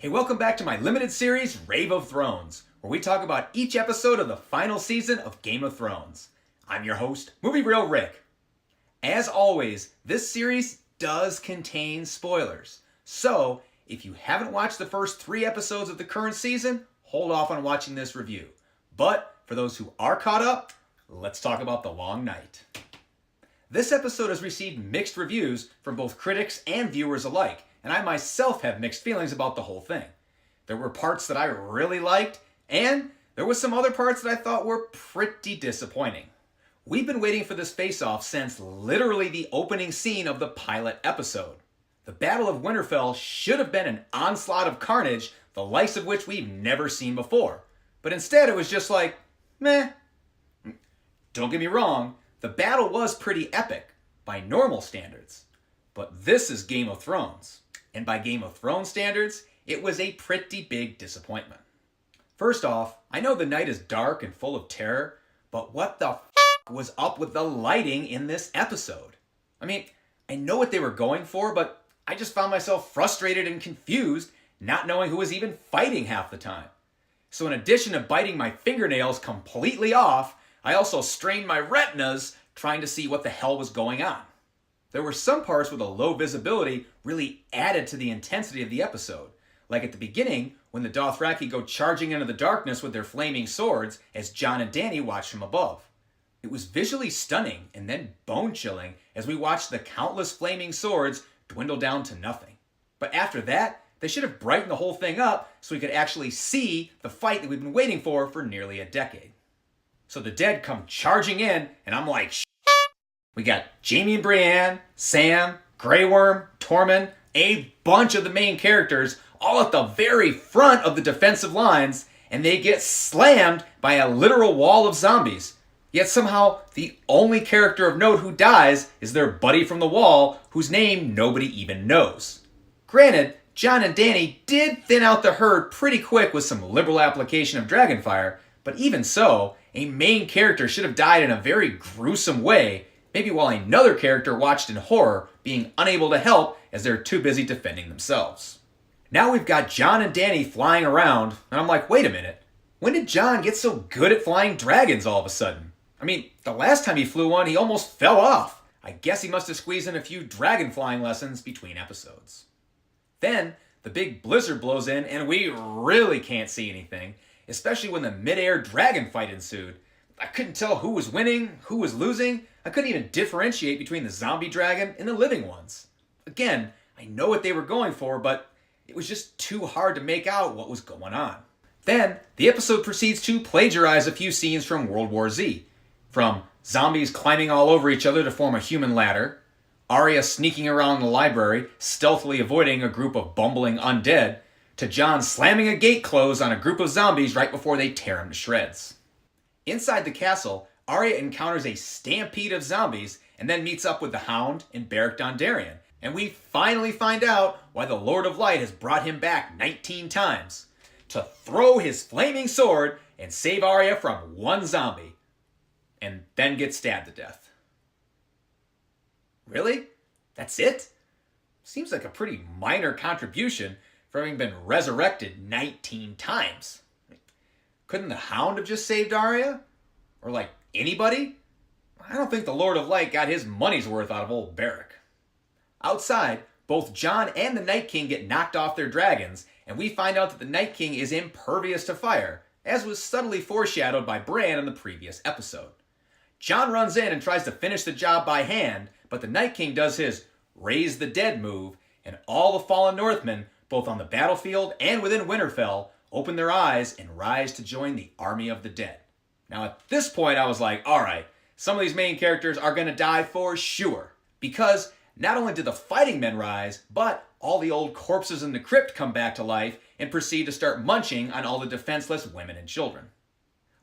Hey, welcome back to my limited series, Rave of Thrones, where we talk about each episode of the final season of Game of Thrones. I'm your host, Movie Real Rick. As always, this series does contain spoilers. So, if you haven't watched the first 3 episodes of the current season, hold off on watching this review. But, for those who are caught up, let's talk about The Long Night. This episode has received mixed reviews from both critics and viewers alike, and I myself have mixed feelings about the whole thing. There were parts that I really liked, and there were some other parts that I thought were pretty disappointing. We've been waiting for this face-off since literally the opening scene of the pilot episode. The Battle of Winterfell should have been an onslaught of carnage, the likes of which we've never seen before. But instead it was just like, meh. Don't get me wrong, the battle was pretty epic, by normal standards. But this is Game of Thrones. And by Game of Thrones standards, it was a pretty big disappointment. First off, I know the night is dark and full of terror, but what the was up with the lighting in this episode? I mean, I know what they were going for, but I just found myself frustrated and confused, not knowing who was even fighting half the time. So in addition to biting my fingernails completely off, I also strained my retinas trying to see what the hell was going on. There were some parts where the low visibility really added to the intensity of the episode. Like at the beginning, when the Dothraki go charging into the darkness with their flaming swords as Jon and Dany watch from above. It was visually stunning and then bone-chilling as we watched the countless flaming swords dwindle down to nothing. But after that, they should have brightened the whole thing up so we could actually see the fight that we've been waiting for nearly a decade. So the dead come charging in, and I'm like, we got Jaime and Brienne, Sam, Grey Worm, Tormund, a bunch of the main characters, all at the very front of the defensive lines, and they get slammed by a literal wall of zombies. Yet somehow, the only character of note who dies is their buddy from the wall, whose name nobody even knows. Granted, Jon and Dany did thin out the herd pretty quick with some liberal application of Dragonfire, but even so, a main character should have died in a very gruesome way, maybe while another character watched in horror, being unable to help as they're too busy defending themselves. Now we've got Jon and Dany flying around, and I'm like, wait a minute, when did Jon get so good at flying dragons all of a sudden? I mean, the last time he flew one, he almost fell off. I guess he must have squeezed in a few dragon flying lessons between episodes. Then, the big blizzard blows in, and we really can't see anything, especially when the mid-air dragon fight ensued. I couldn't tell who was winning, who was losing. I couldn't even differentiate between the zombie dragon and the living ones. Again, I know what they were going for, but it was just too hard to make out what was going on. Then, the episode proceeds to plagiarize a few scenes from World War Z. From zombies climbing all over each other to form a human ladder, Arya sneaking around the library, stealthily avoiding a group of bumbling undead, to Jon slamming a gate closed on a group of zombies right before they tear him to shreds. Inside the castle, Arya encounters a stampede of zombies and then meets up with the Hound and Beric Dondarrion, and we finally find out why the Lord of Light has brought him back 19 times. To throw his flaming sword and save Arya from one zombie, and then get stabbed to death. Really? That's it? Seems like a pretty minor contribution for having been resurrected 19 times. Couldn't the Hound have just saved Arya? Or like anybody? I don't think the Lord of Light got his money's worth out of old Beric. Outside, both Jon and the Night King get knocked off their dragons, and we find out that the Night King is impervious to fire, as was subtly foreshadowed by Bran in the previous episode. Jon runs in and tries to finish the job by hand, but the Night King does his raise the dead move, and all the fallen Northmen, both on the battlefield and within Winterfell, open their eyes and rise to join the army of the dead. Now at this point I was like, alright, some of these main characters are going to die for sure. Because not only did the fighting men rise, but all the old corpses in the crypt come back to life and proceed to start munching on all the defenseless women and children.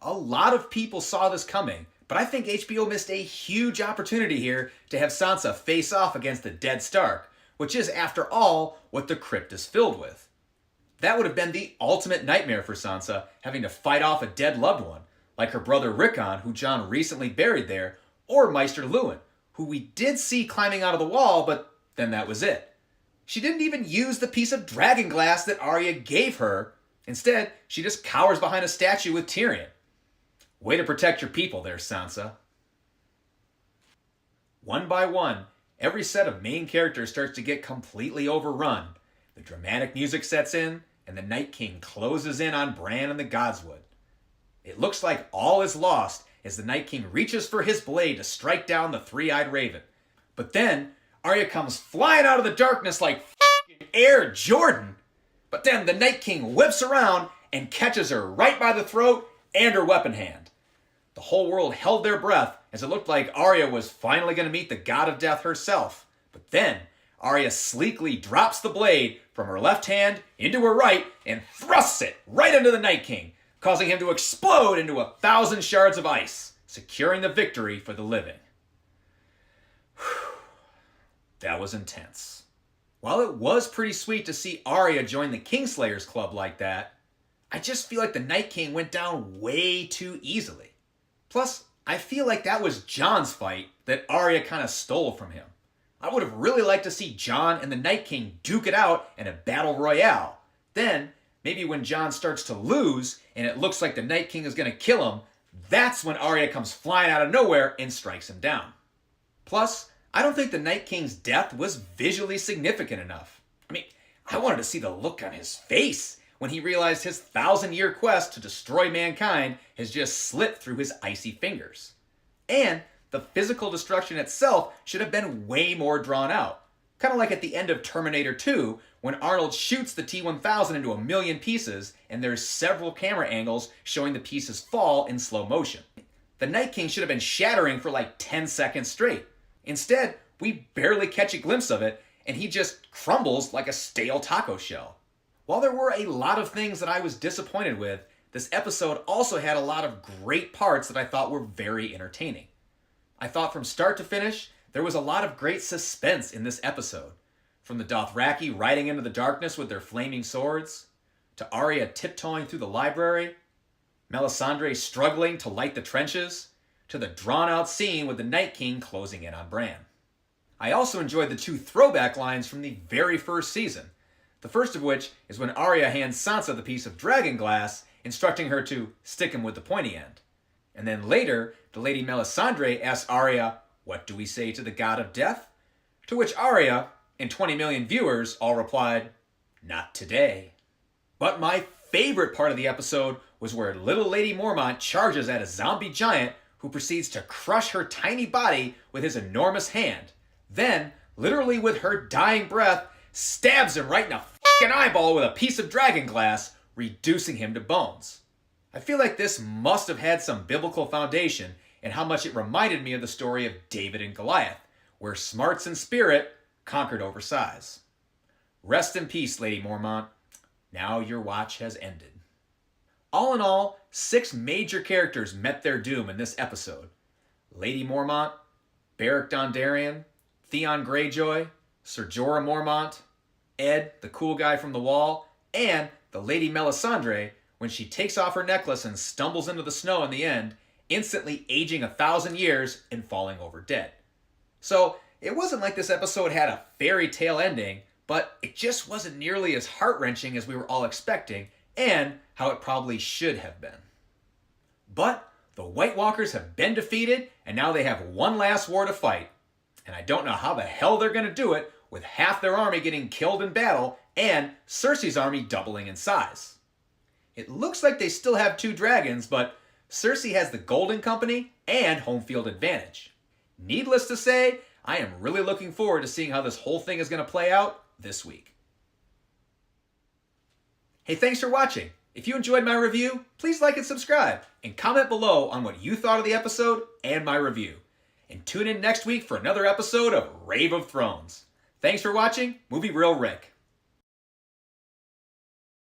A lot of people saw this coming, but I think HBO missed a huge opportunity here to have Sansa face off against the dead Stark, which is, after all, what the crypt is filled with. That would have been the ultimate nightmare for Sansa, having to fight off a dead loved one, like her brother Rickon, who Jon recently buried there, or Maester Luwin, who we did see climbing out of the wall, but then that was it. She didn't even use the piece of dragon glass that Arya gave her. Instead, she just cowers behind a statue with Tyrion. Way to protect your people there, Sansa. One by one, every set of main characters starts to get completely overrun. The dramatic music sets in, and the Night King closes in on Bran and the Godswood. It looks like all is lost as the Night King reaches for his blade to strike down the three-eyed raven. But then, Arya comes flying out of the darkness like Air Jordan. But then the Night King whips around and catches her right by the throat and her weapon hand. The whole world held their breath as it looked like Arya was finally going to meet the God of Death herself. But then, Arya sleekly drops the blade from her left hand into her right and thrusts it right into the Night King, causing him to explode into 1,000 shards of ice, securing the victory for the living. That was intense. While it was pretty sweet to see Arya join the Kingslayers Club like that, I just feel like the Night King went down way too easily. Plus, I feel like that was Jon's fight that Arya kind of stole from him. I would have really liked to see Jon and the Night King duke it out in a battle royale. Then, maybe when Jon starts to lose and it looks like the Night King is going to kill him, that's when Arya comes flying out of nowhere and strikes him down. Plus, I don't think the Night King's death was visually significant enough. I mean, I wanted to see the look on his face when he realized his 1,000-year quest to destroy mankind has just slipped through his icy fingers. And the physical destruction itself should have been way more drawn out. Kind of like at the end of Terminator 2, when Arnold shoots the T-1000 into 1,000,000 pieces, and there's several camera angles showing the pieces fall in slow motion. The Night King should have been shattering for like 10 seconds straight. Instead, we barely catch a glimpse of it, and he just crumbles like a stale taco shell. While there were a lot of things that I was disappointed with, this episode also had a lot of great parts that I thought were very entertaining. I thought from start to finish, there was a lot of great suspense in this episode. From the Dothraki riding into the darkness with their flaming swords, to Arya tiptoeing through the library, Melisandre struggling to light the trenches, to the drawn-out scene with the Night King closing in on Bran. I also enjoyed the 2 throwback lines from the very first season. The first of which is when Arya hands Sansa the piece of dragon glass, instructing her to stick him with the pointy end. And then later, the Lady Melisandre asks Arya, "What do we say to the God of Death?" To which Arya, and 20 million viewers, all replied, "Not today." But my favorite part of the episode was where little Lady Mormont charges at a zombie giant who proceeds to crush her tiny body with his enormous hand. Then, literally with her dying breath, stabs him right in the f***ing eyeball with a piece of dragon glass, reducing him to bones. I feel like this must have had some biblical foundation in how much it reminded me of the story of David and Goliath, where smarts and spirit conquered over size. Rest in peace, Lady Mormont. Now your watch has ended. All in all, 6 major characters met their doom in this episode. Lady Mormont, Beric Dondarrion, Theon Greyjoy, Ser Jorah Mormont, Ed, the cool guy from the wall, and the Lady Melisandre when she takes off her necklace and stumbles into the snow in the end, instantly aging 1,000 years and falling over dead. So, it wasn't like this episode had a fairy tale ending, but it just wasn't nearly as heart-wrenching as we were all expecting, and how it probably should have been. But the White Walkers have been defeated, and now they have one last war to fight. And I don't know how the hell they're going to do it with half their army getting killed in battle and Cersei's army doubling in size. It looks like they still have 2 dragons, but Cersei has the Golden Company and home field advantage. Needless to say, I am really looking forward to seeing how this whole thing is going to play out this week. Hey, thanks for watching. If you enjoyed my review, please like and subscribe, and comment below on what you thought of the episode and my review. And tune in next week for another episode of Rave of Thrones. Thanks for watching, Movie Real Rick.